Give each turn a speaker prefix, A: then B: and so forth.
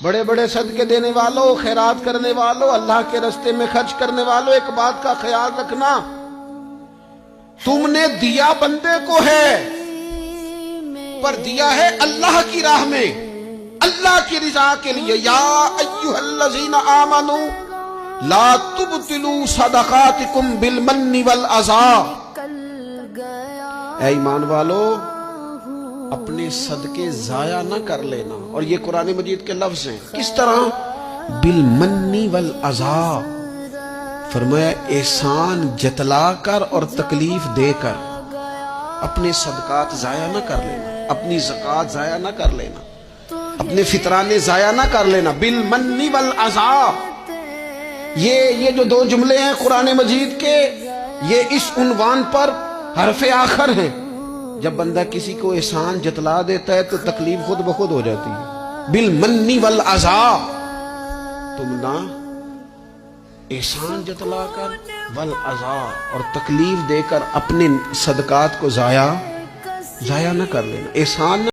A: بڑے بڑے صدقے دینے والوں، خیرات کرنے والوں، اللہ کے راستے میں خرچ کرنے والوں، ایک بات کا خیال رکھنا، تم نے دیا بندے کو ہے پر دیا ہے اللہ کی راہ میں، اللہ کی رضا کے لیے۔ یا ایھا الذین آمنوا لا تبطلوا صدقاتکم بالمن والعذا۔ اے ایمان والو، اپنے صدقے ضائع نہ کر لینا۔ اور یہ قرآن مجید کے لفظ ہیں، کس طرح؟ بالمن والعذا، فرمایا احسان جتلا کر اور تکلیف دے کر۔ اپنے صدقات ضائع نہ کر لینا، اپنی زکوٰۃ ضائع نہ کر لینا، اپنے فطرانے ضائع نہ کر لینا۔ بالمن والعذا، یہ جو دو جملے ہیں قرآن مجید کے، یہ اس عنوان پر حرف آخر ہیں۔ جب بندہ کسی کو احسان جتلا دیتا ہے تو تکلیف خود بخود ہو جاتی ہے۔ بالمن والعذا، تم نہ احسان جتلا کر والعذا اور تکلیف دے کر اپنے صدقات کو ضائع نہ کر لینا، احسان نہ